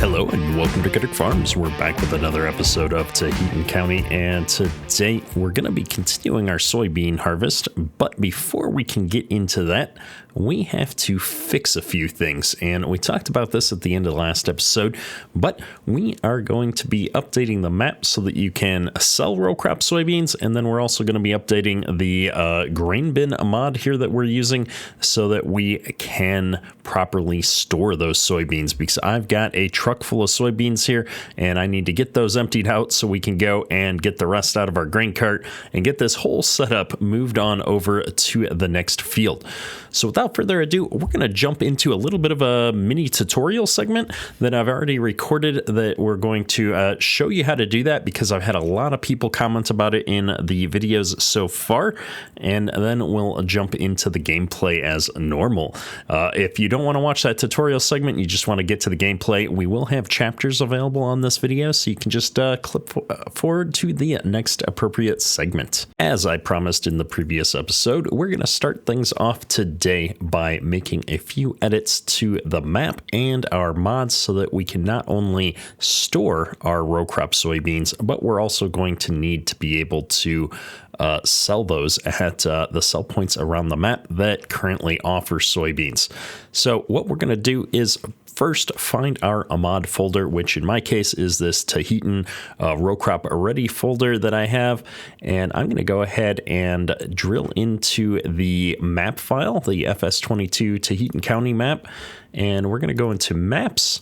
Hello and welcome to Critic Farms. We're back with another episode of Taheton County, and today we're going to be continuing our soybean harvest. But before we can get into that, we have to fix a few things, and we talked about this at the end of the last episode, but we are going to be updating the map so that you can sell RowCrop soybeans, and then we're also going to be updating the grain bin mod here that we're using so that we can properly store those soybeans, because I've got a truck full of soybeans here and I need to get those emptied out so we can go and get the rest out of our grain cart and get this whole setup moved on over to the next field. So without further ado, we're going to jump into a little bit of a mini tutorial segment that I've already recorded that we're going to show you how to do that, because I've had a lot of people comment about it in the videos so far, and then we'll jump into the gameplay as normal. If you don't want to watch that tutorial segment, you just want to get to the gameplay, we will have chapters available on this video, so you can just clip forward to the next appropriate segment. As I promised in the previous episode, we're going to start things off today by making a few edits to the map and our mods so that we can not only store our RowCrop soybeans, but we're also going to need to be able to sell those at the sell points around the map that currently offer soybeans. So what we're going to do is first find our mod folder, which in my case is this Taheton RowCrop Ready folder that I have, and I'm going to go ahead and drill into the map file, the FS22 Taheton County map, and we're going to go into Maps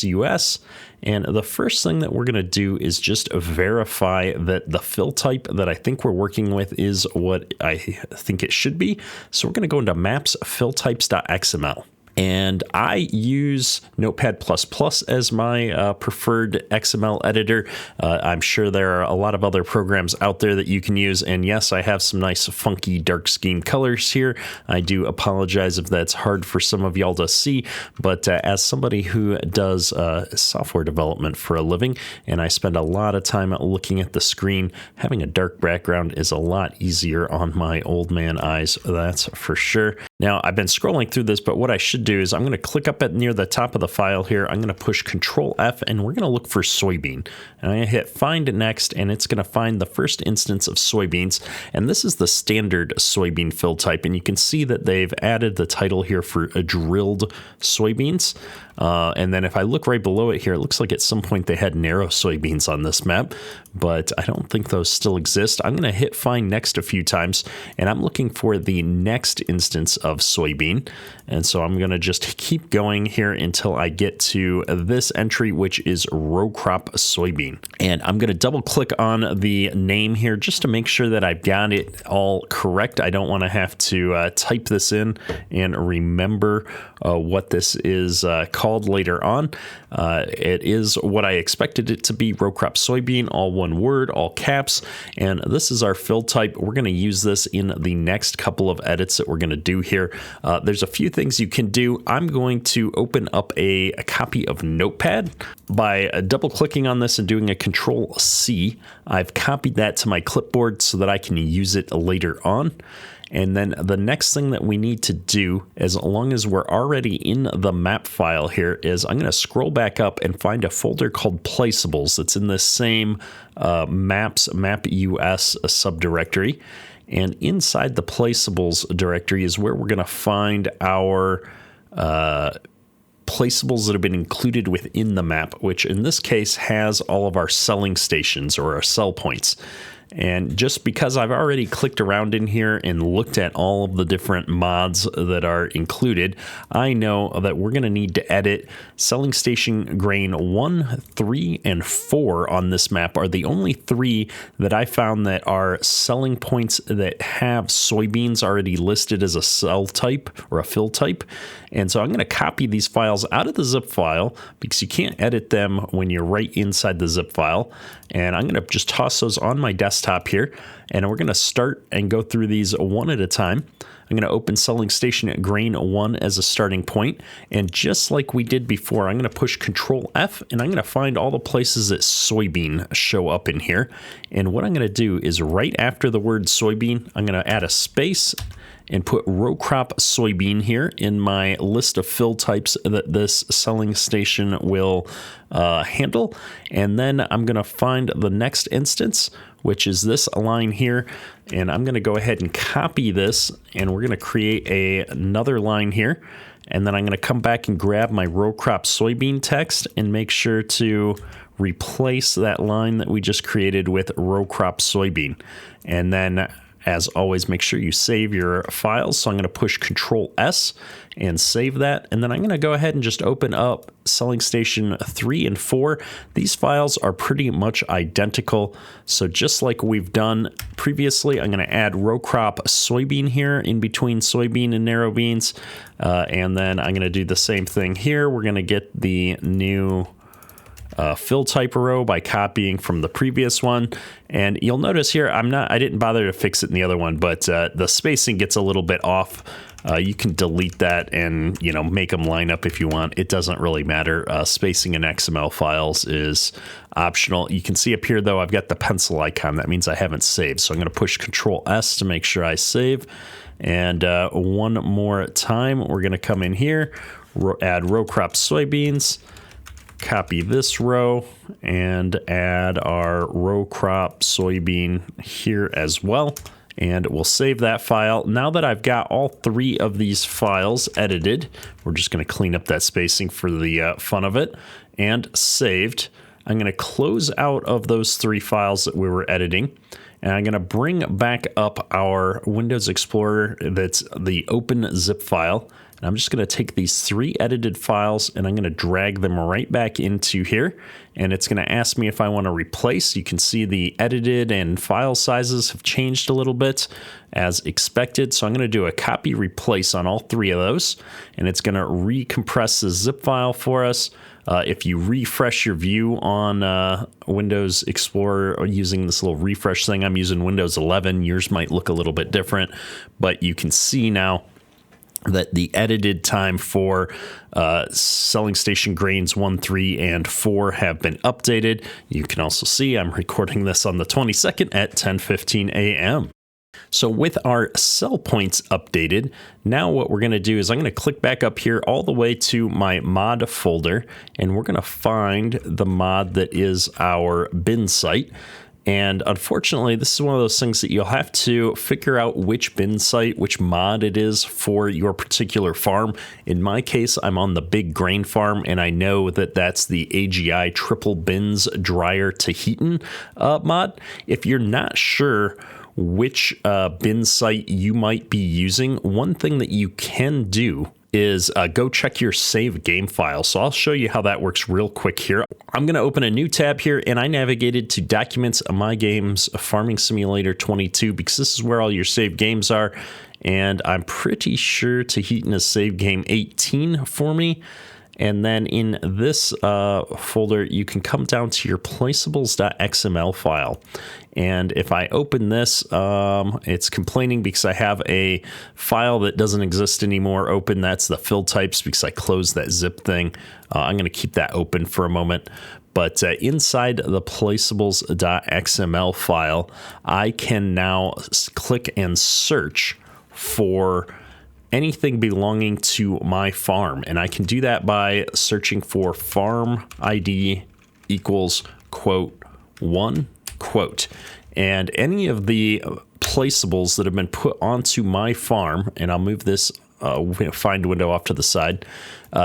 US, and the first thing that we're going to do is just verify that the fill type that I think we're working with is what I think it should be. So we're going to go into Maps fill types.xml. And I use Notepad++ as my preferred XML editor. I'm sure there are a lot of other programs out there that you can use. And yes, I have some nice funky dark scheme colors here. I do apologize if that's hard for some of y'all to see. But as somebody who does software development for a living, and I spend a lot of time looking at the screen, having a dark background is a lot easier on my old man eyes, that's for sure. Now, I've been scrolling through this, but what I should do is I'm going to click up at near the top of the file here. I'm going to push Control F, and we're going to look for soybean. And I'm going to hit Find Next, and it's going to find the first instance of soybeans. And this is the standard soybean fill type. And you can see that they've added the title here for drilled soybeans. And then if I look right below it here, it looks like at some point they had narrow soybeans on this map, but I don't think those still exist. I'm going to hit Find Next a few times, and I'm looking for the next instance of soybean. And so I'm going to just keep going here until I get to this entry, which is RowCrop soybean. And I'm going to double click on the name here just to make sure that I've got it all correct. I don't want to have to type this in and remember what this is called later on. It is what I expected it to be, RowCrop soybean, all one word, all caps. And this is our fill type. We're going to use this in the next couple of edits that we're going to do here. There's a few things you can do. I'm going to open up a copy of Notepad by double clicking on this and doing a Control C. I've copied that to my clipboard so that I can use it later on. And then the next thing that we need to do, as long as we're already in the map file here, is I'm going to scroll back up and find a folder called Placeables that's in the same Maps Map US subdirectory. And inside the Placeables directory is where we're going to find our placeables that have been included within the map, which in this case has all of our selling stations or our sell points. And just because I've already clicked around in here and looked at all of the different mods that are included, I know that we're going to need to edit selling station grain 1, 3, and 4 on this map are the only 3 that I found that are selling points that have soybeans already listed as a sell type or a fill type. And so I'm going to copy these files out of the zip file because you can't edit them when you're right inside the zip file. And I'm going to just toss those on my desktop here. And we're going to start and go through these one at a time. I'm going to open selling station at grain 1 as a starting point. And just like we did before, I'm going to push Control F, and I'm going to find all the places that soybean show up in here. And what I'm going to do is right after the word soybean, I'm going to add a space and put RowCrop soybean here in my list of fill types that this selling station will handle. And then I'm going to find the next instance, which is this line here. And I'm going to go ahead and copy this, and we're going to create another line here. And then I'm going to come back and grab my RowCrop soybean text and make sure to replace that line that we just created with RowCrop soybean. And then, as always, make sure you save your files. So I'm going to push Control S and save that. And then I'm going to go ahead and just open up Selling Station 3 and 4. These files are pretty much identical. So just like we've done previously, I'm going to add RowCrop soybean here in between soybean and narrow beans. And then I'm going to do the same thing here. We're going to get the new fill type row by copying from the previous one. And you'll notice here, I didn't bother to fix it in the other one, but the spacing gets a little bit off. You can delete that and, make them line up if you want. It doesn't really matter. Spacing in XML files is optional. You can see up here, though, I've got the pencil icon. That means I haven't saved. So I'm going to push Control S to make sure I save. And one more time, we're going to come in here, add RowCrop soybeans, copy this row, and add our RowCrop soybean here as well. And we'll save that file. Now that I've got all three of these files edited, we're just going to clean up that spacing for the fun of it, and saved. I'm going to close out of those three files that we were editing, and I'm going to bring back up our Windows Explorer. That's the open zip file. And I'm just going to take these three edited files and I'm going to drag them right back into here. And it's going to ask me if I want to replace. You can see the edited and file sizes have changed a little bit as expected. So I'm going to do a copy replace on all three of those. And it's going to recompress the zip file for us. If you refresh your view on Windows Explorer or using this little refresh thing, I'm using Windows 11. Yours might look a little bit different, but you can see now that the edited time for Selling Station Grains 1, 3, and 4 have been updated. You can also see I'm recording this on the 22nd at 10:15 a.m. So with our sell points updated, now what we're going to do is I'm going to click back up here all the way to my mod folder, and we're going to find the mod that is our bin site. And unfortunately, this is one of those things that you'll have to figure out which bin site, which mod it is for your particular farm. In my case, I'm on the big grain farm, and I know that that's the AGI triple bins dryer Taheton mod. If you're not sure which bin site you might be using, one thing that you can do is go check your save game file. So I'll show you how that works real quick here. I'm going to open a new tab here, and I navigated to Documents, My Games, Farming Simulator 22, because this is where all your saved games are. And I'm pretty sure Taheton has saved game 18 for me. And then in this folder, you can come down to your placeables.xml file. And if I open this, it's complaining because I have a file that doesn't exist anymore open. That's the fill types because I closed that zip thing. I'm going to keep that open for a moment. But inside the placeables.xml file, I can now click and search for anything belonging to my farm. And I can do that by searching for farm ID equals quote 1 quote. And any of the placeables that have been put onto my farm, and I'll move this find window off to the side,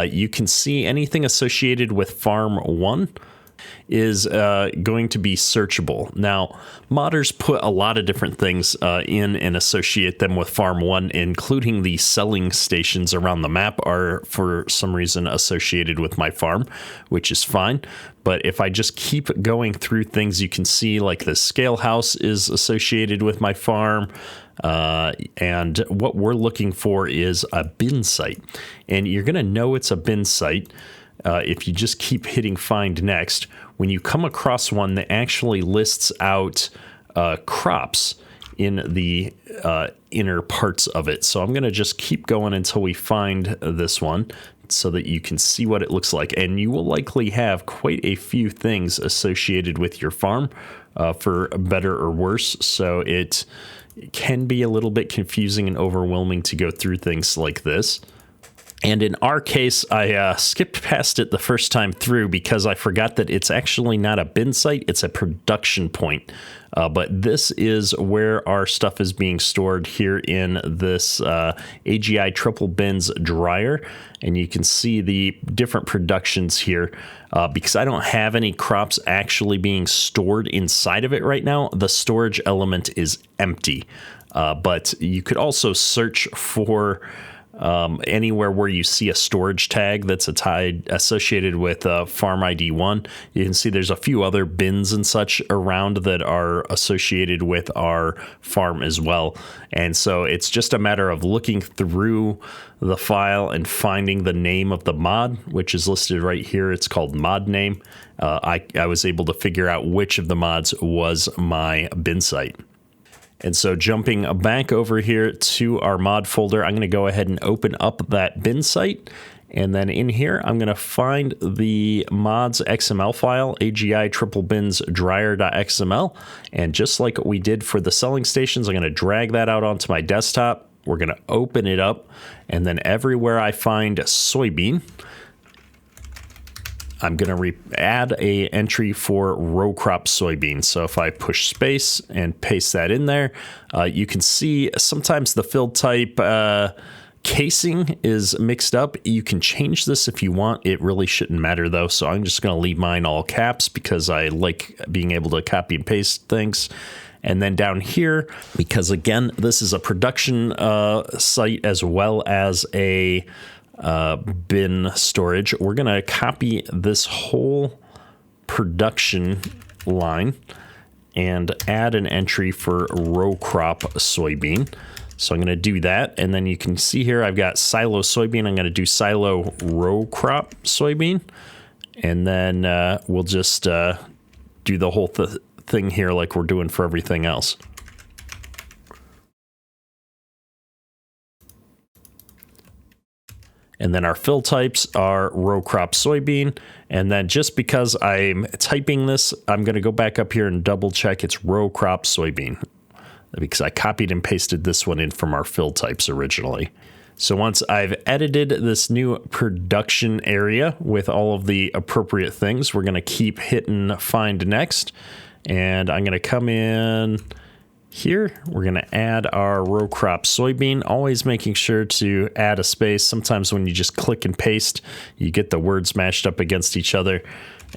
you can see anything associated with farm 1 is going to be searchable. Now, modders put a lot of different things in and associate them with Farm 1, including the selling stations around the map are, for some reason, associated with my farm, which is fine. But if I just keep going through things, you can see like the scale house is associated with my farm. And what we're looking for is a bin site. And you're going to know it's a bin site if you just keep hitting find next. When you come across one that actually lists out crops in the inner parts of it. So I'm going to just keep going until we find this one so that you can see what it looks like. And you will likely have quite a few things associated with your farm for better or worse. So it It can be a little bit confusing and overwhelming to go through things like this. And in our case, I skipped past it the first time through because I forgot that it's actually not a bin site, it's a production point. But this is where our stuff is being stored here in this AGI triple bins dryer. And you can see the different productions here. Because I don't have any crops actually being stored inside of it right now, the storage element is empty. But you could also search for anywhere where you see a storage tag that's associated with Farm ID 1. You can see there's a few other bins and such around that are associated with our farm as well. And so it's just a matter of looking through the file and finding the name of the mod, which is listed right here. It's called mod name. I was able to figure out which of the mods was my bin site. And so jumping back over here to our mod folder, I'm going to go ahead and open up that bin site. And then in here, I'm going to find the mods XML file, AGI triple bins dryer.xml. And just like we did for the selling stations, I'm going to drag that out onto my desktop. We're going to open it up. And then everywhere I find soybean, I'm going to add a entry for RowCrop soybean. So if I push space and paste that in there, you can see sometimes the field type casing is mixed up. You can change this if you want. It really shouldn't matter though. So I'm just going to leave mine all caps because I like being able to copy and paste things. And then down here, because again, this is a production site as well as a bin storage, we're going to copy this whole production line and add an entry for RowCrop soybean. So I'm going to do that. And then you can see here, I've got silo soybean. I'm going to do silo RowCrop soybean. And then we'll just do the whole thing here like we're doing for everything else. And then our fill types are RowCrop soybean. And then just because I'm typing this, I'm going to go back up here and double check it's RowCrop soybean because I copied and pasted this one in from our fill types originally. So once I've edited this new production area with all of the appropriate things, we're going to keep hitting find next. And I'm going to come in here. We're going to add our RowCrop soybean, always making sure to add a space. Sometimes when you just click and paste, you get the words mashed up against each other.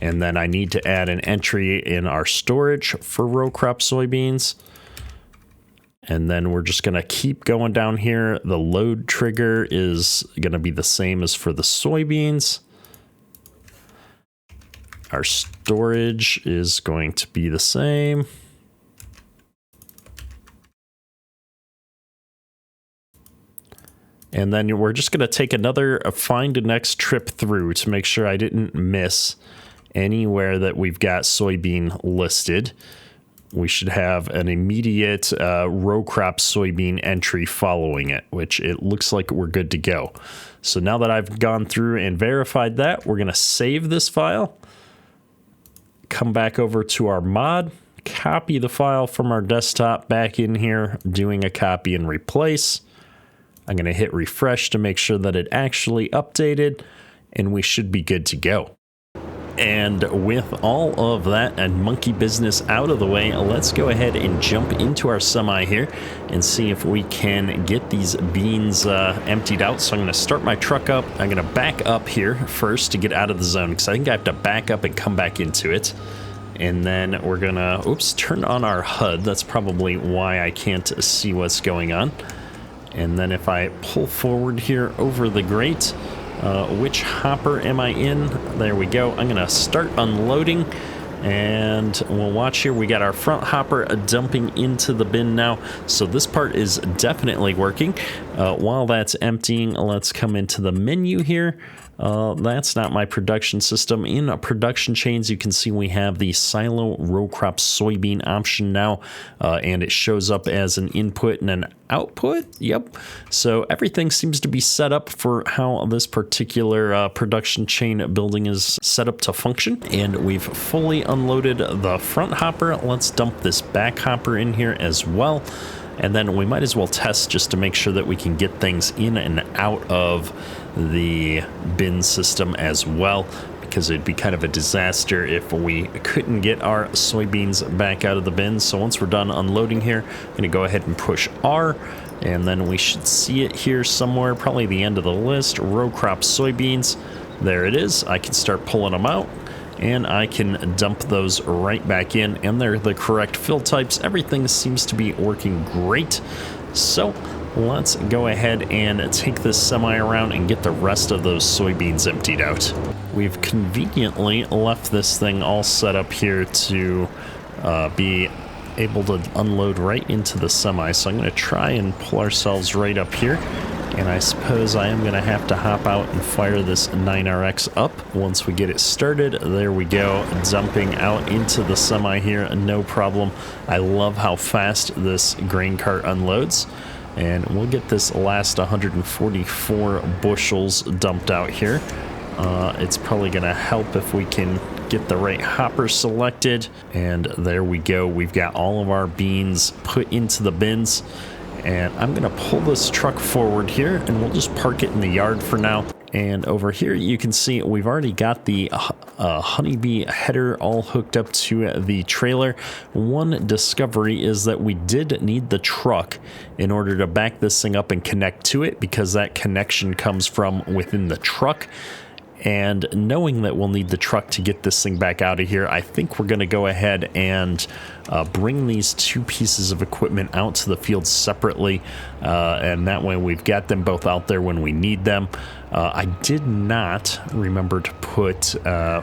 And then I need to add an entry in our storage for RowCrop soybeans. And then we're just going to keep going down here. The load trigger is going to be the same as for the soybeans. Our storage is going to be the same. And then we're just going to take another find next trip through to make sure I didn't miss anywhere that we've got soybean listed. We should have an immediate RowCrop soybean entry following it, which it looks like we're good to go. So now that I've gone through and verified that, we're going to save this file, come back over to our mod, copy the file from our desktop back in here, doing a copy and replace. I'm going to hit refresh to make sure that it actually updated, and we should be good to go. And with all of that and monkey business out of the way, let's go ahead and jump into our semi here and see if we can get these beans emptied out. So I'm going to start my truck up. I'm going to back up here first to get out of the zone because I think I have to back up and come back into it. And then we're going to, turn on our HUD. That's probably why I can't see what's going on. And then if I pull forward here over the grate, which hopper am I in? There we go. I'm going to start unloading, and we'll watch here. We got our front hopper dumping into the bin now. So this part is definitely working. While that's emptying, let's come into the menu here. That's not my production system. In production chains, you can see we have the silo RowCrop soybean option now, and it shows up as an input and an output. Yep. So everything seems to be set up for how this particular production chain building is set up to function. And we've fully unloaded the front hopper. Let's dump this back hopper in here as well. And then we might as well test just to make sure that we can get things in and out of the bin system as well, because it'd be kind of a disaster if we couldn't get our soybeans back out of the bin. So once we're done unloading here, I'm going to go ahead and push R, and then we should see it here somewhere, probably the end of the list, RowCrop soybeans. There it is. I can start pulling them out, and I can dump those right back in, and they're the correct fill types. Everything seems to be working great. So let's go ahead and take this semi around and get the rest of those soybeans emptied out. We've conveniently left this thing all set up here to be able to unload right into the semi. So I'm going to try and pull ourselves right up here. And I suppose I am going to have to hop out and fire this 9RX up once we get it started. There we go, dumping out into the semi here, no problem. I love how fast this grain cart unloads. And we'll get this last 144 bushels dumped out here. It's probably going to help if we can get the right hopper selected. And there we go. We've got all of our beans put into the bins. And I'm going to pull this truck forward here, and we'll just park it in the yard for now. And over here you can see we've already got the honeybee header all hooked up to the trailer. One discovery is that we did need the truck in order to back this thing up and connect to it, because that connection comes from within the truck. And knowing that we'll need the truck to get this thing back out of here, I think we're going to go ahead and bring these two pieces of equipment out to the field separately. And that way we've got them both out there when we need them. I did not remember to put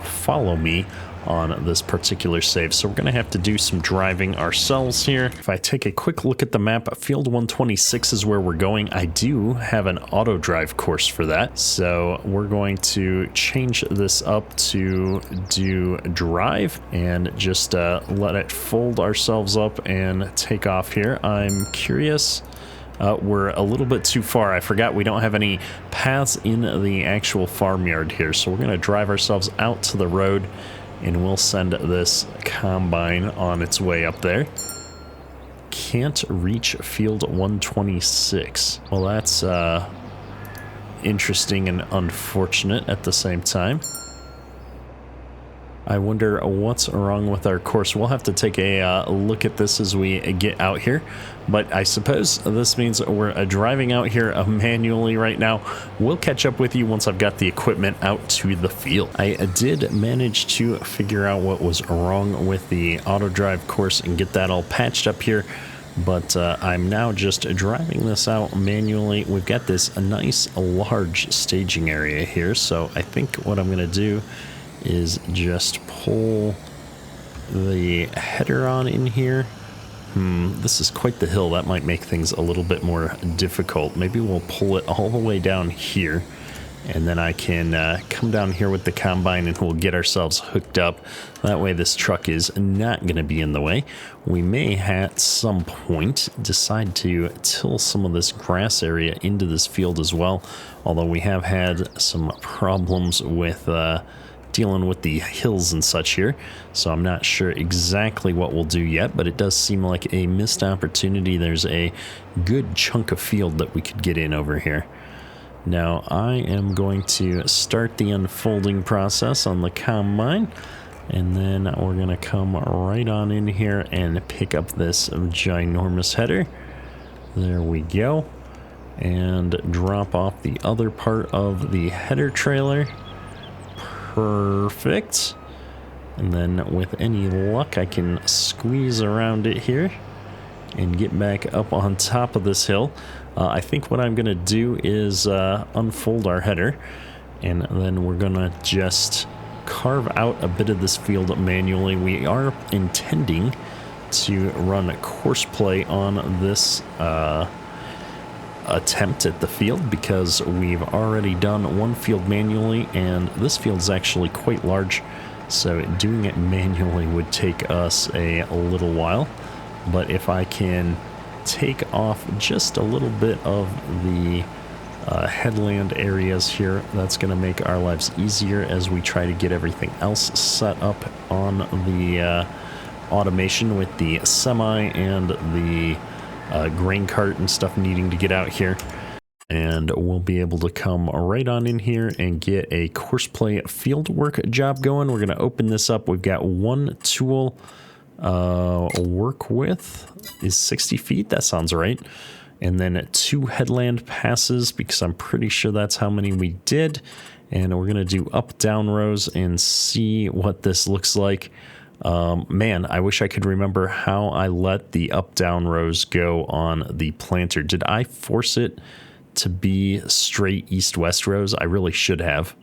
follow me on this particular save, so we're going to have to do some driving ourselves here. If I take a quick look at the map, field 126 is where we're going. I do have an auto drive course for that, so we're going to change this up to do drive and just let it fold ourselves up and take off here. I'm curious. We're a little bit too far. I forgot we don't have any paths in the actual farmyard here, so we're going to drive ourselves out to the road, and we'll send this combine on its way up there. Can't reach field 126. Well, that's interesting and unfortunate at the same time. I wonder what's wrong with our course. We'll have to take a look at this as we get out here. But I suppose this means we're driving out here manually right now. We'll catch up with you once I've got the equipment out to the field. I did manage to figure out what was wrong with the auto drive course and get that all patched up here. But I'm now just driving this out manually. We've got this nice large staging area here. So I think what I'm going to do is just pull the header on in here. This is quite the hill. That might make things a little bit more difficult. Maybe we'll pull it all the way down here, and then I can come down here with the combine and we'll get ourselves hooked up. That way this truck is not going to be in the way. We may at some point decide to till some of this grass area into this field as well, although we have had some problems with dealing with the hills and such here, so I'm not sure exactly what we'll do yet, but it does seem like a missed opportunity. There's a good chunk of field that we could get in over here. Now I am going to start the unfolding process on the combine, and then we're going to come right on in here and pick up this ginormous header. There we go, and drop off the other part of the header trailer. Perfect. And then with any luck I can squeeze around it here and get back up on top of this hill. I think what I'm gonna do is unfold our header, and then we're gonna just carve out a bit of this field manually. We are intending to run a course play on this attempt at the field, because we've already done one field manually, and this field is actually quite large, so doing it manually would take us a little while. But if I can take off just a little bit of the headland areas here, that's going to make our lives easier as we try to get everything else set up on the automation with the semi and the grain cart and stuff needing to get out here. And we'll be able to come right on in here and get a course play field work job going. We're going to open this up. We've got one tool. Work width is 60 feet. That sounds right. And then 2 headland passes, because I'm pretty sure that's how many we did. And we're going to do up-down rows and see what this looks like. Man, I wish I could remember how I let the up-down rows go on the planter. Did I force it to be straight east-west rows? I really should have.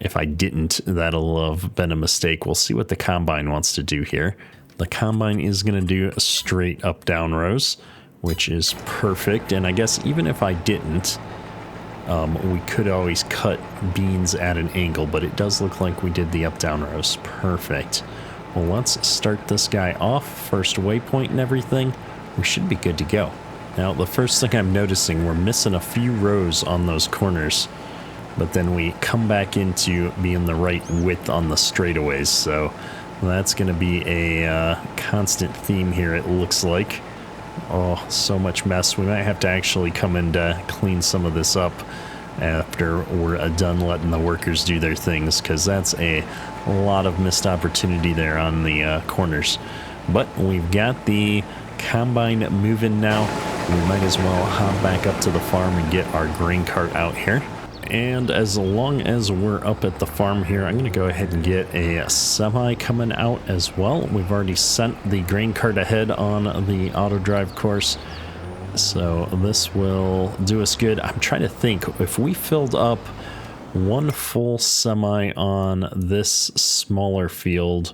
If I didn't, that'll have been a mistake. We'll see what the combine wants to do here. The combine is going to do straight up-down rows, which is perfect. And I guess even if I didn't, we could always cut beans at an angle, but it does look like we did the up-down rows. Perfect. Well, let's start this guy off. First waypoint and everything. We should be good to go. Now, the first thing I'm noticing, we're missing a few rows on those corners, but then we come back into being the right width on the straightaways, so that's going to be a constant theme here, it looks like. Oh, so much mess. We might have to actually come and clean some of this up after we're done letting the workers do their things, because that's a lot of missed opportunity there on the corners. But we've got the combine moving now. We might as well hop back up to the farm and get our grain cart out here. And as long as we're up at the farm here, I'm going to go ahead and get a semi coming out as well. We've already sent the grain cart ahead on the auto drive course, so this will do us good. I'm trying to think, if we filled up one full semi on this smaller field,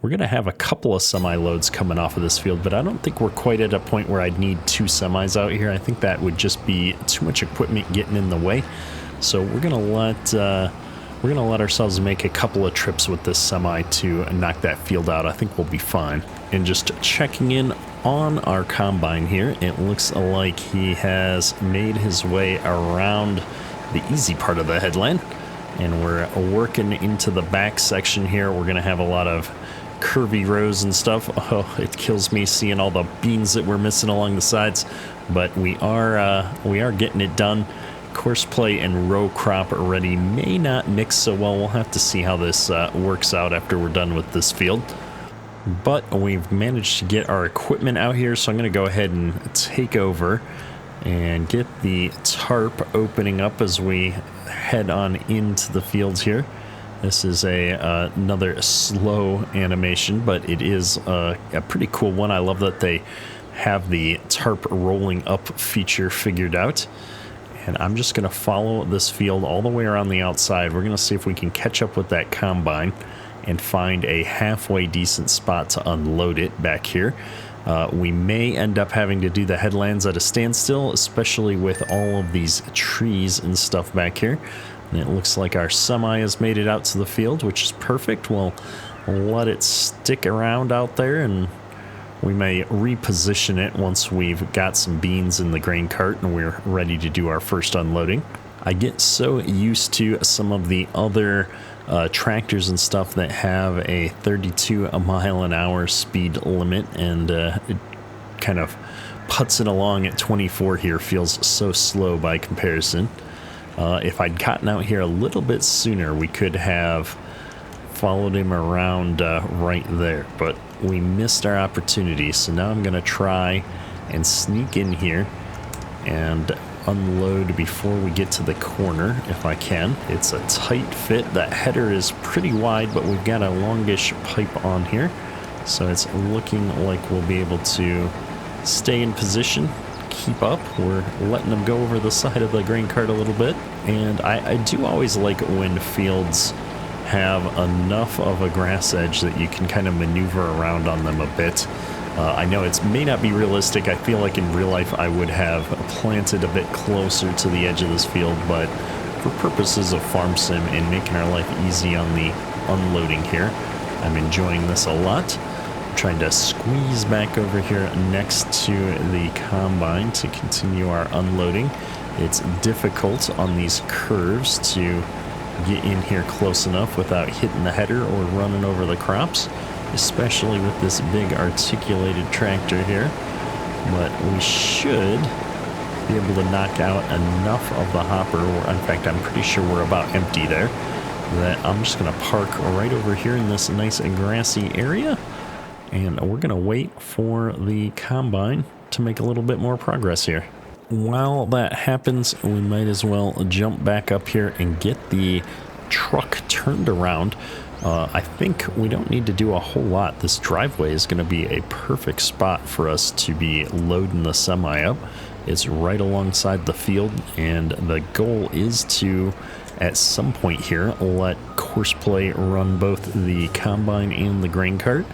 we're going to have a couple of semi-loads coming off of this field, but I don't think we're quite at a point where I'd need 2 semis out here. I think that would just be too much equipment getting in the way. So we're going to let ourselves make a couple of trips with this semi to knock that field out. I think we'll be fine. And just checking in on our combine here, it looks like he has made his way around the easy part of the headland, and we're working into the back section here. We're going to have a lot of curvy rows and stuff. Oh, it kills me seeing all the beans that we're missing along the sides, but we are getting it done. Course play and row crop already may not mix so well. We'll have to see how this works out after we're done with this field. But we've managed to get our equipment out here, so I'm going to go ahead and take over and get the tarp opening up as we head on into the fields here. This is another slow animation, but it is a pretty cool one. I love that they have the tarp rolling up feature figured out. And I'm just going to follow this field all the way around the outside. We're going to see if we can catch up with that combine and find a halfway decent spot to unload it back here. We may end up having to do the headlands at a standstill, especially with all of these trees and stuff back here. And it looks like our semi has made it out to the field, which is perfect. We'll let it stick around out there, and we may reposition it once we've got some beans in the grain cart and we're ready to do our first unloading. I get so used to some of the other tractors and stuff that have a 32 mile an hour speed limit, and it kind of puts it along at 24 here. Feels so slow by comparison. If I'd gotten out here a little bit sooner, we could have followed him around right there, but we missed our opportunity. So now I'm going to try and sneak in here and unload before we get to the corner if I can. It's a tight fit. That header is pretty wide, but we've got a longish pipe on here, so it's looking like we'll be able to stay in position, keep up. We're letting them go over the side of the grain cart a little bit, and I do always like when fields have enough of a grass edge that you can kind of maneuver around on them a bit. I know it may not be realistic. I feel like in real life I would have planted a bit closer to the edge of this field, but for purposes of farm sim and making our life easy on the unloading here, I'm enjoying this a lot. I'm trying to squeeze back over here next to the combine to continue our unloading. It's difficult on these curves to get in here close enough without hitting the header or running over the crops, especially with this big articulated tractor here. but we should be able to knock out enough of the hopper. In fact, I'm pretty sure we're about empty there, that I'm just going to park right over here in this nice and grassy area, and we're going to wait for the combine to make a little bit more progress here. While that happens, we might as well jump back up here and get the truck turned around. I think we don't need to do a whole lot. This driveway is going to be a perfect spot for us to be loading the semi up. It's right alongside the field, and the goal is to, at some point here, let Courseplay run both the combine and the grain cart,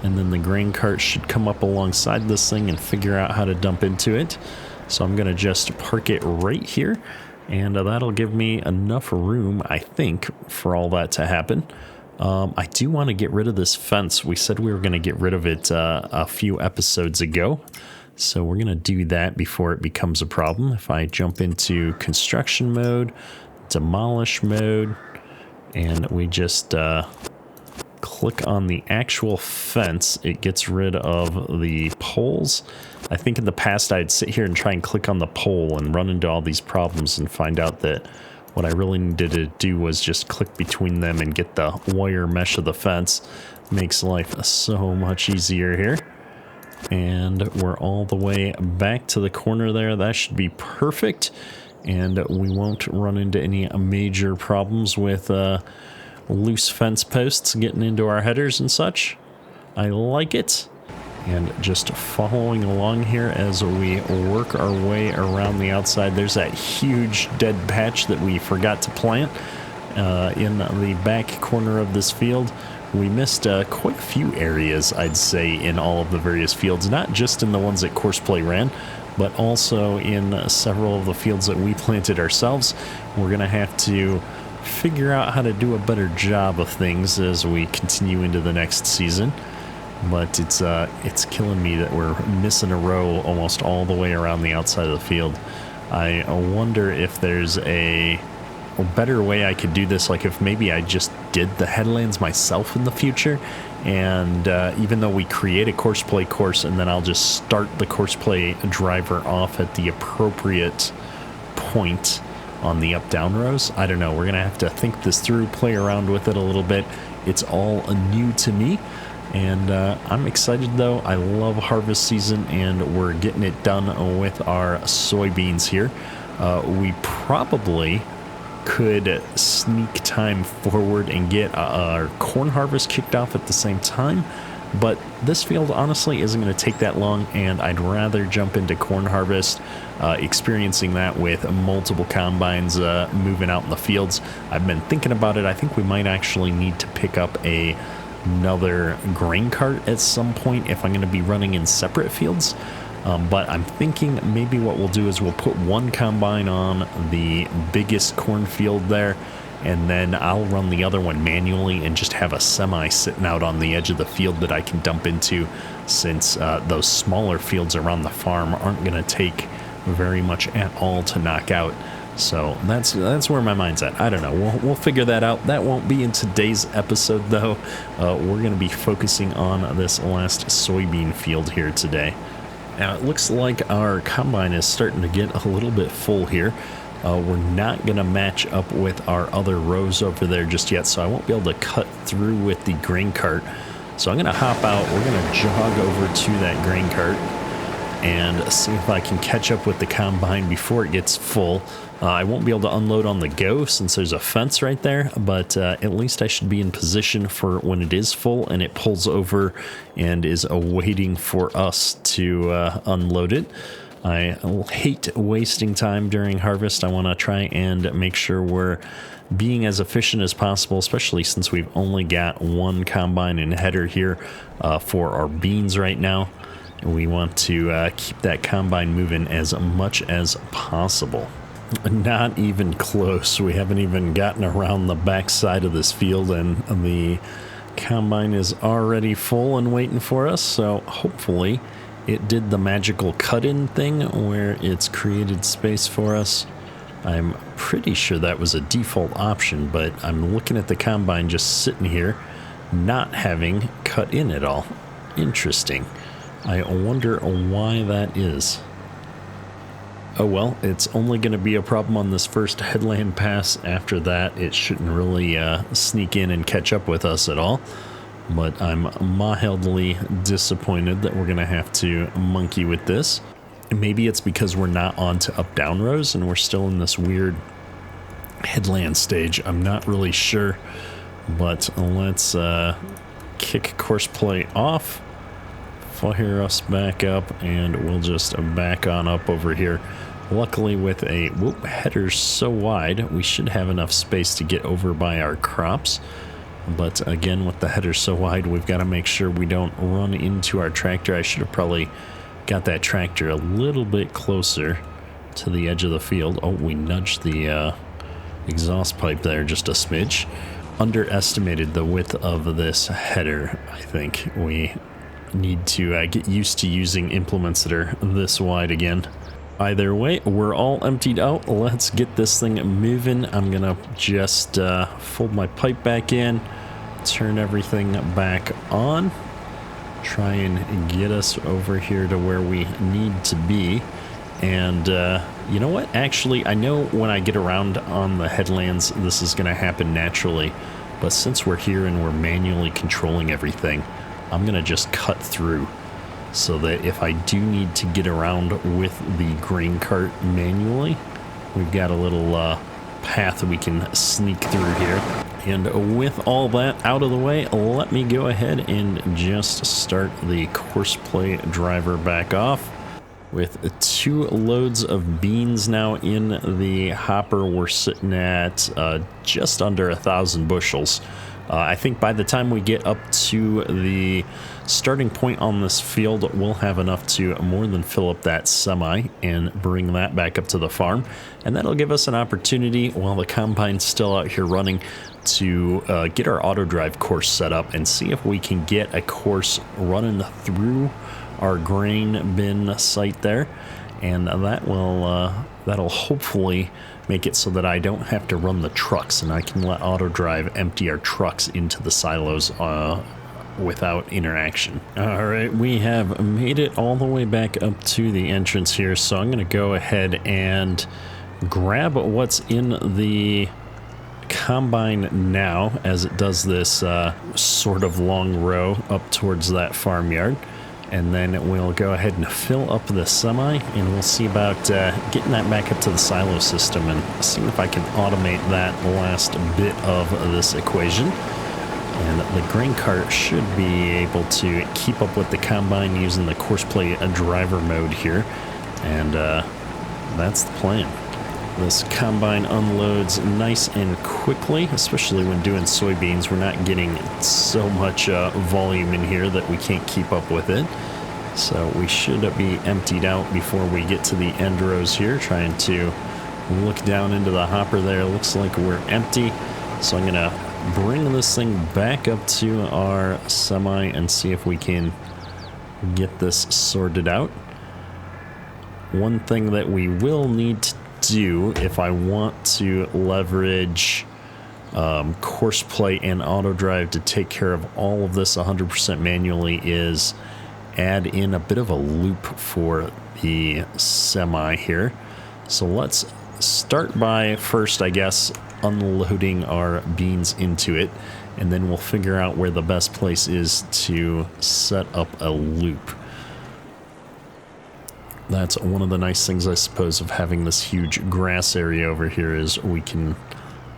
and then the grain cart should come up alongside this thing and figure out how to dump into it. So I'm going to just park it right here, and that'll give me enough room, I think, for all that to happen. I do want to get rid of this fence. We said we were going to get rid of it a few episodes ago. So we're going to do that before it becomes a problem. If I jump into construction mode, demolish mode, and we just click on the actual fence, it gets rid of the poles. I think in the past I'd sit here and try and click on the pole and run into all these problems and find out that what I really needed to do was just click between them and get the wire mesh of the fence. Makes life so much easier here. And we're all the way back to the corner there. That should be perfect. And we won't run into any major problems with loose fence posts getting into our headers and such. I like it. And just following along here as we work our way around the outside. There's that huge dead patch that we forgot to plant in the back corner of this field. We missed quite a few areas, I'd say, in all of the various fields, not just in the ones that Courseplay ran, but also in several of the fields that we planted ourselves. We're going to have to figure out how to do a better job of things as we continue into the next season. But it's killing me that we're missing a row almost all the way around the outside of the field. I wonder if there's a better way I could do this, like if maybe I just did the headlands myself in the future, and even though we create a Courseplay course and then I'll just start the Courseplay driver off at the appropriate point on the up-down rows. I don't know. We're going to have to think this through, play around with it a little bit. It's all new to me. And I'm excited, though. I love harvest season, and we're getting it done with our soybeans here. We probably could sneak time forward and get our corn harvest kicked off at the same time, but this field honestly isn't going to take that long, and I'd rather jump into corn harvest, experiencing that with multiple combines moving out in the fields. I've been thinking about it. I think we might actually need to pick up another grain cart at some point if I'm going to be running in separate fields. But I'm thinking maybe what we'll do is we'll put one combine on the biggest cornfield there, and then I'll run the other one manually and just have a semi sitting out on the edge of the field that I can dump into, since those smaller fields around the farm aren't going to take very much at all to knock out. So that's where my mind's at. I don't know. We'll figure that out. That won't be in today's episode, though. We're going to be focusing on this last soybean field here today. Now, it looks like our combine is starting to get a little bit full here. We're not going to match up with our other rows over there just yet, so I won't be able to cut through with the grain cart. So I'm going to hop out. We're going to jog over to that grain cart and see if I can catch up with the combine before it gets full. I won't be able to unload on the go since there's a fence right there, but at least I should be in position for when it is full and it pulls over and is awaiting for us to unload it. I hate wasting time during harvest. I want to try and make sure we're being as efficient as possible, especially since we've only got one combine and header here for our beans right now. We want to keep that combine moving as much as possible. Not even close. We haven't even gotten around the back side of this field, and the combine is already full and waiting for us. So hopefully it did the magical cut-in thing where it's created space for us. I'm pretty sure that was a default option, but I'm looking at the combine just sitting here not having cut in at all. Interesting. I wonder why that is. Oh well, it's only going to be a problem on this first headland pass. After that, it shouldn't really sneak in and catch up with us at all. But I'm mildly disappointed that we're going to have to monkey with this. Maybe it's because we're not on to up-down rows and we're still in this weird headland stage. I'm not really sure. But let's kick course play off, fire us back up, and we'll just back on up over here. Luckily with a header so wide, we should have enough space to get over by our crops. But again, with the header so wide, we've got to make sure we don't run into our tractor. I should have probably got that tractor a little bit closer to the edge of the field. Oh, we nudged the exhaust pipe there just a smidge. Underestimated the width of this header. I think we need to get used to using implements that are this wide again. Either way, we're all emptied out. Let's get this thing moving. I'm gonna just fold my pipe back in, turn everything back on, try and get us over here to where we need to be. And you know what? Actually, I know when I get around on the headlands, this is gonna happen naturally. But since we're here and we're manually controlling everything, I'm gonna just cut through, so that if I do need to get around with the grain cart manually, we've got a little path we can sneak through here. And with all that out of the way, let me go ahead and just start the course play driver back off. With 2 loads of beans now in the hopper, we're sitting at just under 1,000 bushels. I think by the time we get up to the starting point on this field, we'll have enough to more than fill up that semi and bring that back up to the farm. And that'll give us an opportunity, while the combine's still out here running, to get our auto drive course set up and see if we can get a course running through our grain bin site there. And that will that'll hopefully make it so that I don't have to run the trucks, and I can let auto drive empty our trucks into the silos without interaction. All right, we have made it all the way back up to the entrance here, so I'm going to go ahead and grab what's in the combine now as it does this sort of long row up towards that farmyard. And then we'll go ahead and fill up the semi, and we'll see about getting that back up to the silo system and seeing if I can automate that last bit of this equation. And the grain cart should be able to keep up with the combine using the course play driver mode here. And that's the plan. This combine unloads nice and quickly, especially when doing soybeans. We're not getting so much volume in here that we can't keep up with it. So we should be emptied out before we get to the end rows here. Trying to look down into the hopper there. Looks like we're empty. So I'm going to bring this thing back up to our semi and see if we can get this sorted out. One thing that we will need to do if I want to leverage course play and auto drive to take care of all of this 100% manually is add in a bit of a loop for the semi here. So let's start by first, I guess, unloading our beans into it, and then we'll figure out where the best place is to set up a loop. That's one of the nice things, I suppose, of having this huge grass area over here, is we can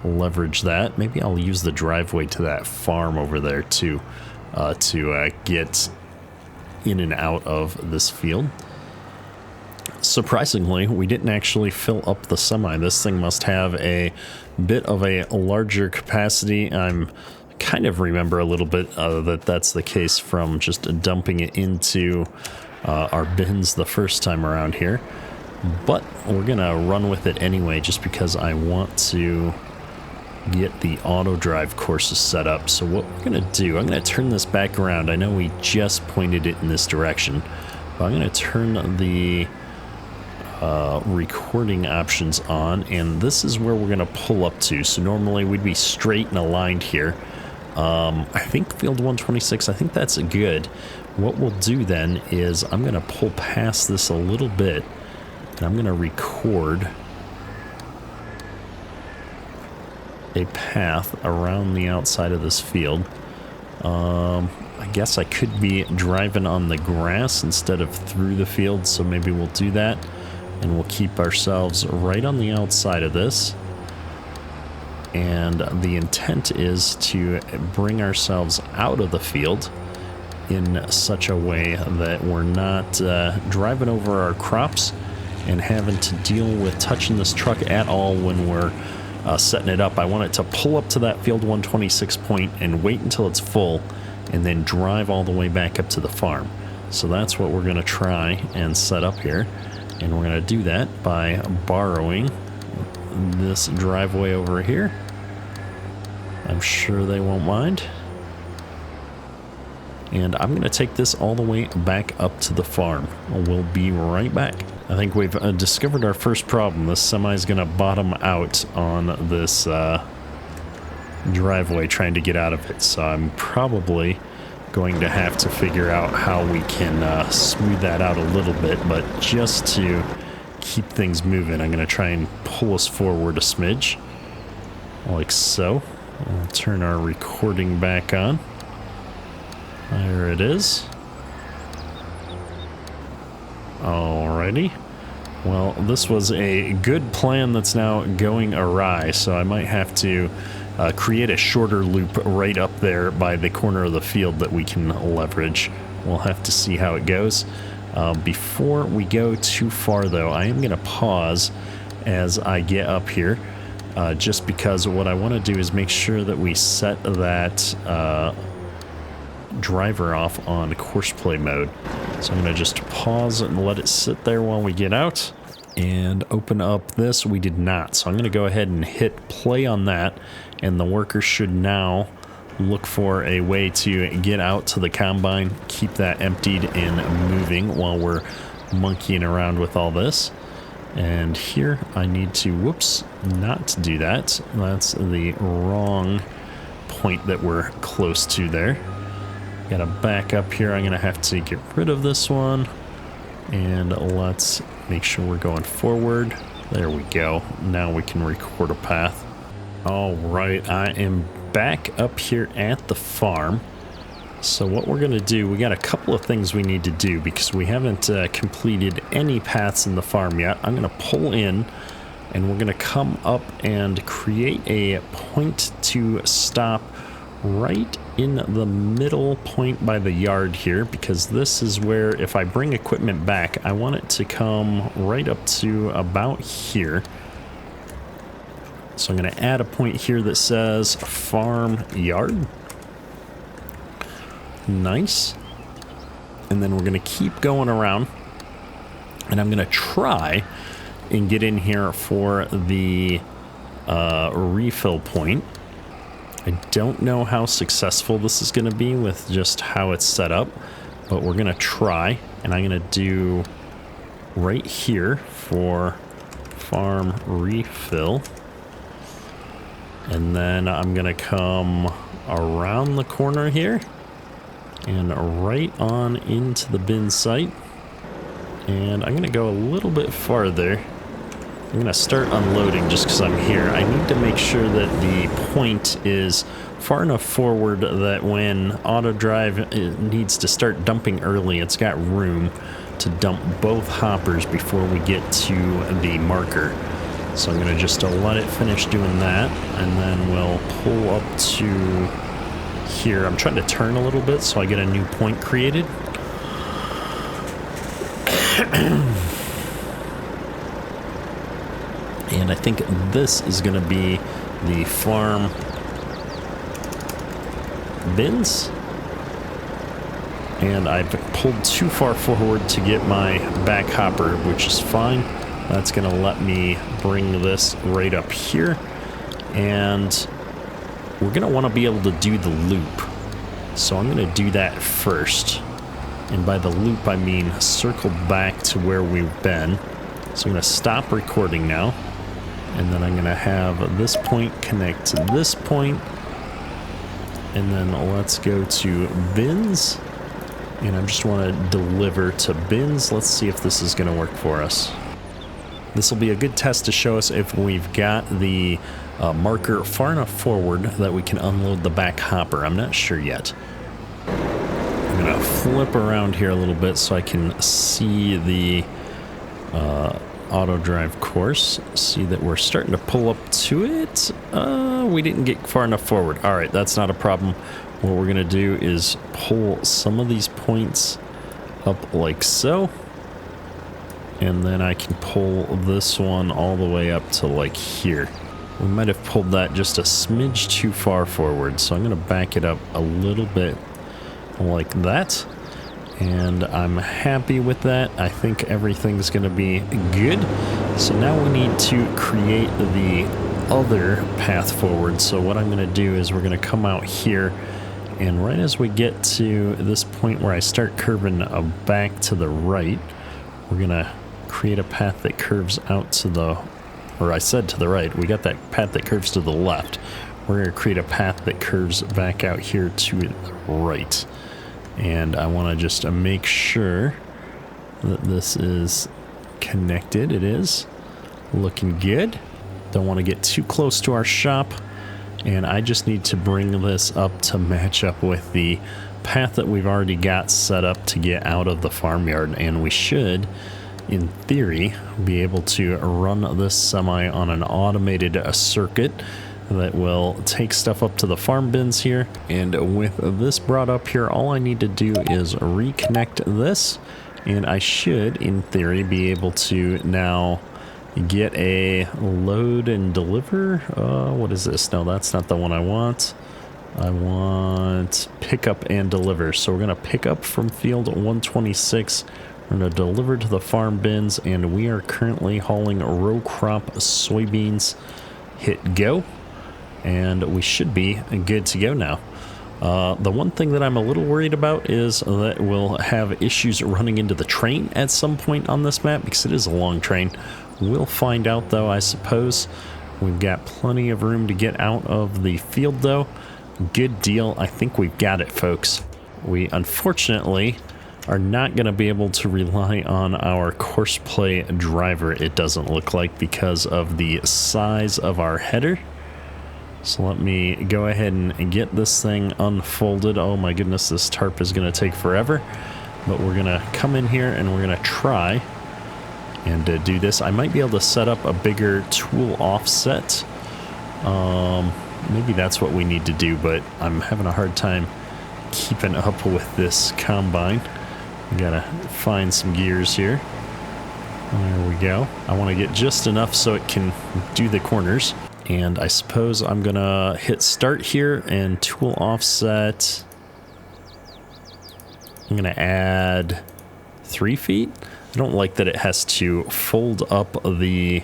leverage that. Maybe I'll use the driveway to that farm over there too, to get in and out of this field. Surprisingly, we didn't actually fill up the semi. This thing must have a bit of a larger capacity. I'm kind of remember a little bit that that's the case from just dumping it into our bins the first time around here. But we're gonna run with it anyway, just because I want to get the auto drive courses set up. So what we're gonna do, I'm gonna turn this back around. I know we just pointed it in this direction, but I'm gonna turn the recording options on, and this is where we're gonna pull up to. So normally we'd be straight and aligned here. I think field 126, I think that's good. what we'll do then is I'm going to pull past this a little bit, and I'm going to record a path around the outside of this field. I guess I could be driving on the grass instead of through the field, so maybe we'll do that, and we'll keep ourselves right on the outside of this. And the intent is to bring ourselves out of the field in such a way that we're not driving over our crops and having to deal with touching this truck at all when we're setting it up. I want it to pull up to that field 126 point and wait until it's full, and then drive all the way back up to the farm. So that's what we're going to try and set up here. And we're going to do that by borrowing this driveway over here. I'm sure they won't mind. And I'm going to take this all the way back up to the farm. We'll be right back. I think we've discovered our first problem. This semi is going to bottom out on this driveway trying to get out of it. So I'm probably going to have to figure out how we can smooth that out a little bit. But just to keep things moving, I'm going to try and pull us forward a smidge. Like so. I'll turn our recording back on. There it is. Alrighty. Well, this was a good plan that's now going awry, so I might have to create a shorter loop right up there by the corner of the field that we can leverage. We'll have to see how it goes. Before we go too far, though, I am going to pause as I get up here, just because what I want to do is make sure that we set that driver off on Courseplay mode. So I'm going to just pause and let it sit there while we get out. And open up this. We did not. So I'm going to go ahead and hit play on that. And the worker should now look for a way to get out to the combine, keep that emptied and moving while we're monkeying around with all this. And here I need to, whoops, not do that. That's the wrong point that we're close to there. Gotta back up here. I'm going to have to get rid of this one. And let's make sure we're going forward. There we go. Now we can record a path. All right, I am back up here at the farm. So what we're going to do, we got a couple of things we need to do because we haven't completed any paths in the farm yet. I'm going to pull in and we're going to come up and create a point to stop right in the middle point by the yard here, because this is where if I bring equipment back, I want it to come right up to about here. So I'm going to add a point here that says farm yard. Nice. And then we're going to keep going around, and I'm going to try and get in here for the refill point. I don't know how successful this is going to be with just how it's set up, but we're going to try, and I'm going to do right here for farm refill. And then I'm going to come around the corner here and right on into the bin site. And I'm going to go a little bit farther. I'm going to start unloading just because I'm here. I need to make sure that the point is far enough forward that when auto drive needs to start dumping early, it's got room to dump both hoppers before we get to the marker. So I'm going to just let it finish doing that, and then we'll pull up to here. I'm trying to turn a little bit so I get a new point created. And I think this is going to be the farm bins. And I've pulled too far forward to get my back hopper, which is fine. That's going to let me bring this right up here. And we're going to want to be able to do the loop. So I'm going to do that first. And by the loop, I mean circle back to where we've been. So I'm going to stop recording now. And then I'm going to have this point connect to this point. And then let's go to bins. And I just want to deliver to bins. Let's see if this is going to work for us. This will be a good test to show us if we've got the marker far enough forward that we can unload the back hopper. I'm not sure yet. I'm going to flip around here a little bit so I can see the auto drive course. See that we're starting to pull up to it. We didn't get far enough forward. All right, that's not a problem. What we're going to do is pull some of these points up like so. And then I can pull this one all the way up to like here. We might have pulled that just a smidge too far forward. So I'm going to back it up a little bit like that. And I'm happy with that. I think everything's going to be good. So now we need to create the other path forward. So what I'm going to do is we're going to come out here. And right as we get to this point where I start curving back to the right, we're going to create a path that curves out to the, or I said to the right. We got that path that curves to the left. We're going to create a path that curves back out here to the right. And I want to just make sure that this is connected. It is looking good. Don't want to get too close to our shop. And I just need to bring this up to match up with the path that we've already got set up to get out of the farmyard. And we should, in theory, be able to run this semi on an automated circuit that will take stuff up to the farm bins here. And with this brought up here, all I need to do is reconnect this. And I should, in theory, be able to now get a load and deliver. What is this? No, that's not the one I want. I want pick up and deliver. So we're going to pick up from field 126. We're going to deliver to the farm bins, and we are currently hauling RowCrop soybeans. Hit go, and we should be good to go now. The one thing that I'm a little worried about is that we'll have issues running into the train at some point on this map because it is a long train. We'll find out, though, I suppose. We've got plenty of room to get out of the field, though. Good deal. I think we've got it, folks. We, unfortunately, are not going to be able to rely on our courseplay driver, it doesn't look like, because of the size of our header. So let me go ahead and get this thing unfolded. Oh my goodness, this tarp is going to take forever. But we're going to come in here and we're going to try and do this. I might be able to set up a bigger tool offset. Maybe that's what we need to do, but I'm having a hard time keeping up with this combine. We gotta find some gears here. There we go. I want to get just enough so it can do the corners. And I suppose I'm gonna hit start here and tool offset. I'm gonna add 3 feet. I don't like that it has to fold up the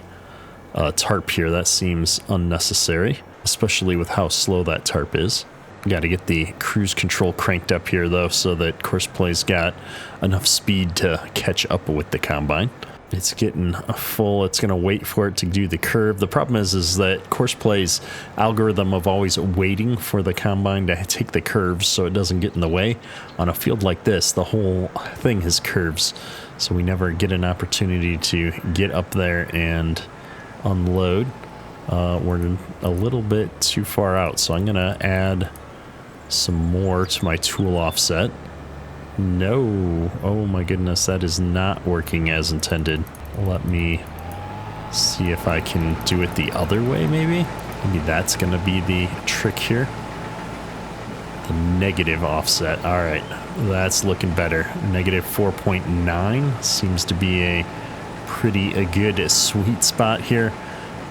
tarp here. That seems unnecessary, especially with how slow that tarp is. Got to get the cruise control cranked up here, though, so that Courseplay's got enough speed to catch up with the combine. It's getting full. It's going to wait for it to do the curve. The problem is that Courseplay's algorithm of always waiting for the combine to take the curves so it doesn't get in the way. On a field like this, the whole thing has curves, so we never get an opportunity to get up there and unload. We're a little bit too far out, so I'm going to add some more to my tool offset. No. Oh my goodness, that is not working as intended. Let me see if I can do it the other way, maybe? Maybe that's going to be the trick here. The negative offset. All right, that's looking better. Negative 4.9 seems to be a pretty good sweet spot here.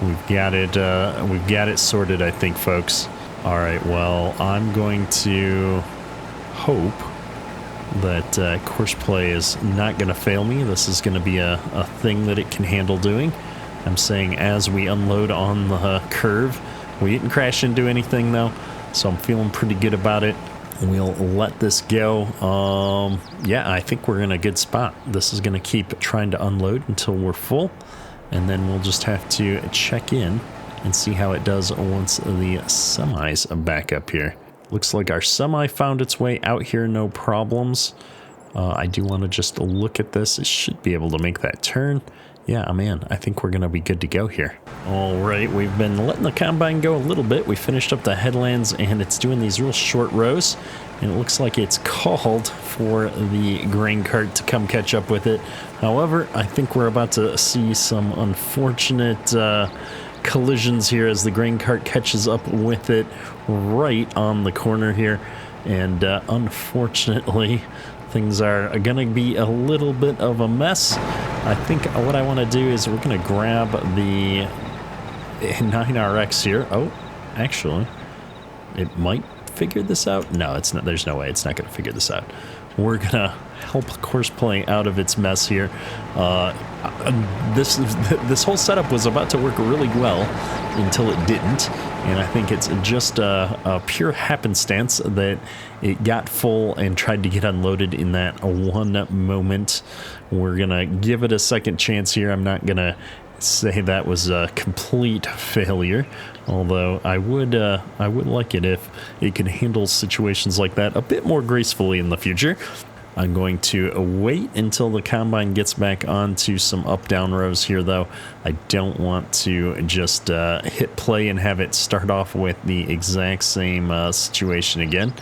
We've got it sorted, I think, folks. All right, well, I'm going to hope that Courseplay is not going to fail me. This is going to be a thing that it can handle doing. I'm saying as we unload on the curve. We didn't crash into anything, though, so I'm feeling pretty good about it. We'll let this go. Yeah, I think we're in a good spot. This is going to keep trying to unload until we're full, and then we'll just have to check in and see how it does once the semi's back up here. Looks like our semi found its way out here, no problems. I do want to just look at this. It should be able to make that turn. Yeah, man, I think we're going to be good to go here. All right, we've been letting the combine go a little bit. We finished up the headlands, and it's doing these real short rows. And it looks like it's called for the grain cart to come catch up with it. However, I think we're about to see some unfortunate collisions here as the grain cart catches up with it right on the corner here. And unfortunately, things are going to be a little bit of a mess. I think what I want to do is we're going to grab the 9RX here. Oh, actually, it might figure this out. No, it's not. There's no way it's not going to figure this out. We're going to help Courseplay out of its mess here. This whole setup was about to work really well until it didn't. And I think it's just a pure happenstance that it got full and tried to get unloaded in that one moment. We're going to give it a second chance here. I'm not going to say that was a complete failure, although I would like it if it could handle situations like that a bit more gracefully in the future. I'm going to wait until the combine gets back onto some up-down rows here, though. I don't want to just hit play and have it start off with the exact same situation again.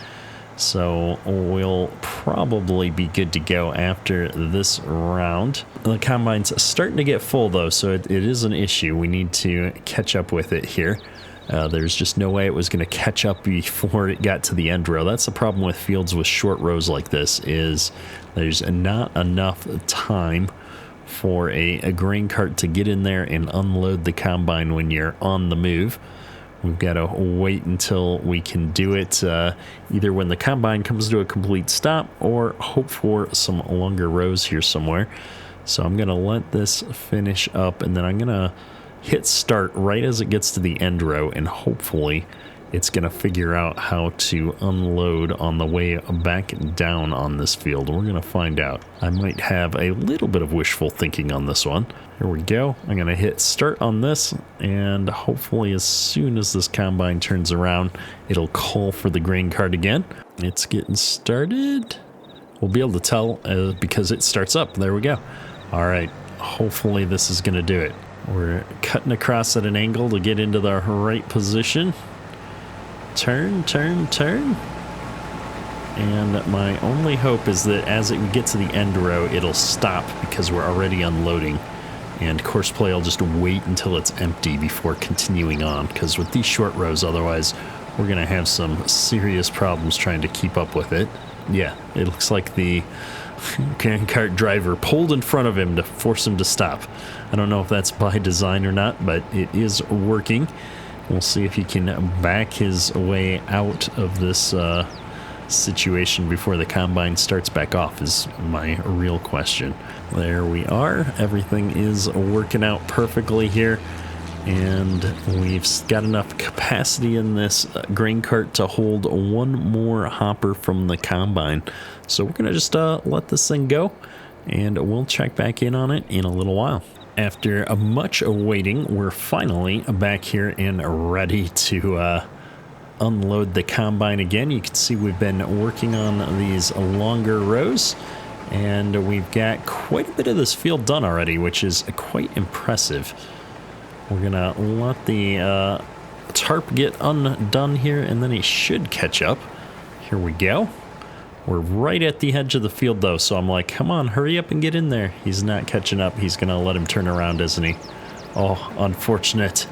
So we'll probably be good to go after this round. The combine's starting to get full, though, so it is an issue. We need to catch up with it here. There's just no way it was going to catch up before it got to the end row. That's the problem with fields with short rows like this, is there's not enough time for a grain cart to get in there and unload the combine when you're on the move. We've got to wait until we can do it, either when the combine comes to a complete stop or hope for some longer rows here somewhere. So I'm going to let this finish up, and then I'm going to hit start right as it gets to the end row, and hopefully it's going to figure out how to unload on the way back down on this field. We're going to find out. I might have a little bit of wishful thinking on this one. Here we go. I'm going to hit start on this, and hopefully as soon as this combine turns around, it'll call for the grain cart again. It's getting started. We'll be able to tell because it starts up. There we go. All right. Hopefully this is going to do it. We're cutting across at an angle to get into the right position. Turn, turn, turn. And my only hope is that as it gets to the end row, it'll stop because we're already unloading. And Courseplay will just wait until it's empty before continuing on. Because with these short rows, otherwise, we're going to have some serious problems trying to keep up with it. Yeah, it looks like the grain cart driver pulled in front of him to force him to stop. I don't know if that's by design or not, but it is working. We'll see if he can back his way out of this situation before the combine starts back off is my real question. There we are. Everything is working out perfectly here. And we've got enough capacity in this grain cart to hold one more hopper from the combine. So we're going to just let this thing go, and we'll check back in on it in a little while. After much waiting, we're finally back here and ready to unload the combine again. You can see we've been working on these longer rows, and we've got quite a bit of this field done already, which is quite impressive. We're gonna let the tarp get undone here, and then he should catch up. Here we go. We're right at the edge of the field, though, so I'm like, come on, hurry up and get in there. He's not catching up. He's gonna let him turn around, isn't he? Oh, unfortunate.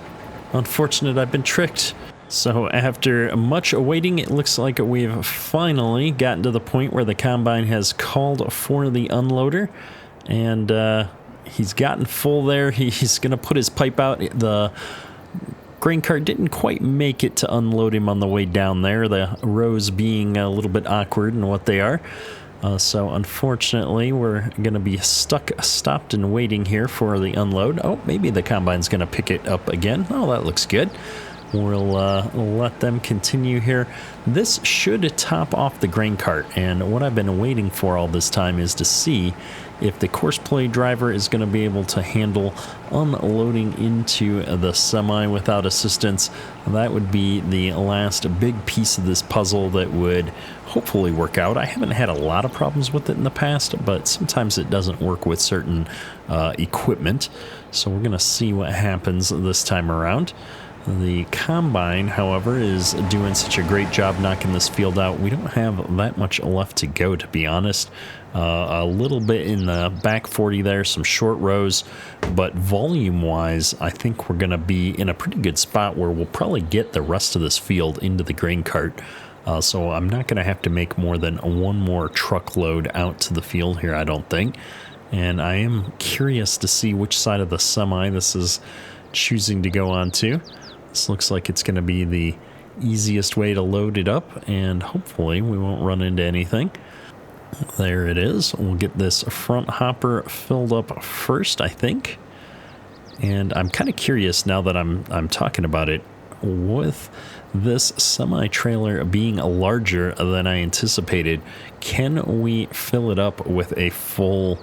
Unfortunate, I've been tricked. So after much waiting, it looks like we've finally gotten to the point where the combine has called for the unloader, and he's gotten full there. He's going to put his pipe out. The grain cart didn't quite make it to unload him on the way down there, the rows being a little bit awkward in what they are. So unfortunately, we're going to be stopped and waiting here for the unload. Oh, maybe the combine's going to pick it up again. Oh, that looks good. We'll let them continue here. This should top off the grain cart, and what I've been waiting for all this time is to see if the course play driver is going to be able to handle unloading into the semi without assistance. That would be the last big piece of this puzzle that would hopefully work out. I haven't had a lot of problems with it in the past, but sometimes it doesn't work with certain equipment. So we're going to see what happens this time around. The combine, however, is doing such a great job knocking this field out. We don't have that much left to go, to be honest. A little bit in the back 40 there, some short rows, but volume-wise, I think we're going to be in a pretty good spot where we'll probably get the rest of this field into the grain cart. So I'm not going to have to make more than one more truckload out to the field here, I don't think. And I am curious to see which side of the semi this is choosing to go on to. This looks like it's going to be the easiest way to load it up, and hopefully we won't run into anything. There it is. We'll get this front hopper filled up first, I think. And I'm kind of curious now that I'm talking about it, with this semi-trailer being larger than I anticipated, can we fill it up with a full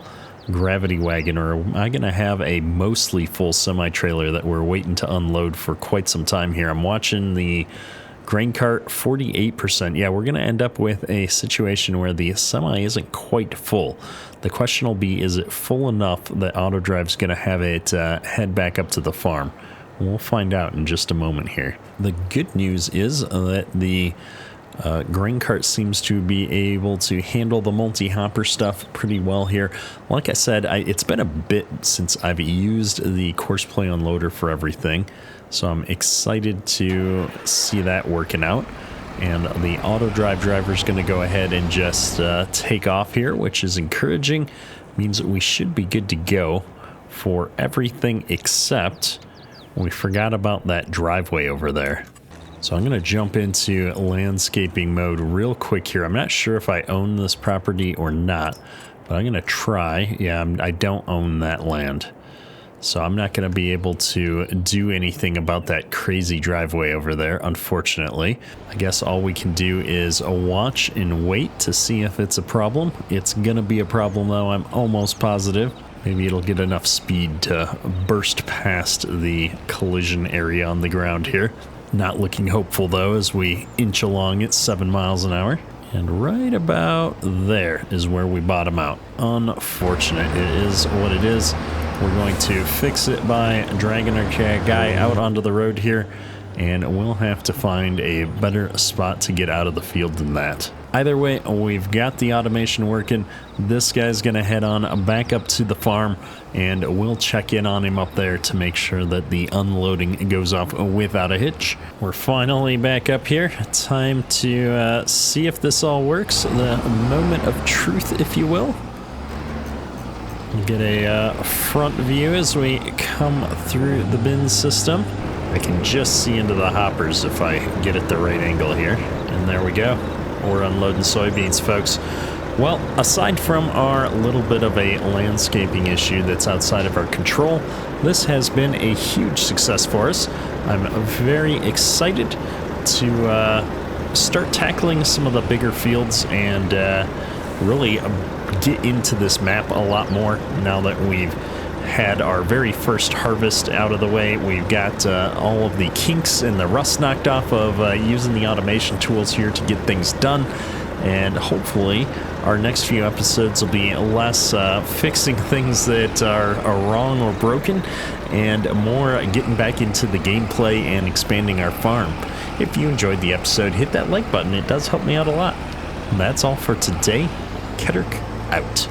gravity wagon, or am I going to have a mostly full semi-trailer that we're waiting to unload for quite some time here? I'm watching the grain cart, 48%. Yeah, we're going to end up with a situation where the semi isn't quite full. The question will be, is it full enough that AutoDrive's going to have it head back up to the farm? We'll find out in just a moment here. The good news is that the grain cart seems to be able to handle the multi-hopper stuff pretty well here. Like I said, it's been a bit since I've used the course play unloader for everything, so I'm excited to see that working out. And the AutoDrive driver is going to go ahead and just take off here, which is encouraging. Means that we should be good to go for everything except we forgot about that driveway over there. So I'm going to jump into landscaping mode real quick here. I'm not sure if I own this property or not, but I'm going to try. Yeah, I don't own that land. So I'm not going to be able to do anything about that crazy driveway over there, unfortunately. I guess all we can do is watch and wait to see if it's a problem. It's going to be a problem, though, I'm almost positive. Maybe it'll get enough speed to burst past the collision area on the ground here. Not looking hopeful, though, as we inch along at 7 miles an hour. And right about there is where we bottom out. Unfortunate. It is what it is. We're going to fix it by dragging our guy out onto the road here, and we'll have to find a better spot to get out of the field than that. Either way, we've got the automation working. This guy's going to head on back up to the farm, and we'll check in on him up there to make sure that the unloading goes off without a hitch. We're finally back up here. Time to see if this all works. The moment of truth, if you will. We'll get a front view as we come through the bin system. I can just see into the hoppers if I get at the right angle here. And there we go. We're unloading soybeans, folks. Well, aside from our little bit of a landscaping issue that's outside of our control, this has been a huge success for us. I'm very excited to start tackling some of the bigger fields and really get into this map a lot more now that we've had our very first harvest out of the way. We've got all of the kinks and the rust knocked off of using the automation tools here to get things done, and hopefully our next few episodes will be less fixing things that are wrong or broken and more getting back into the gameplay and expanding our farm. If you enjoyed the episode, hit that like button. It does help me out a lot. That's all for today. Ketterk out.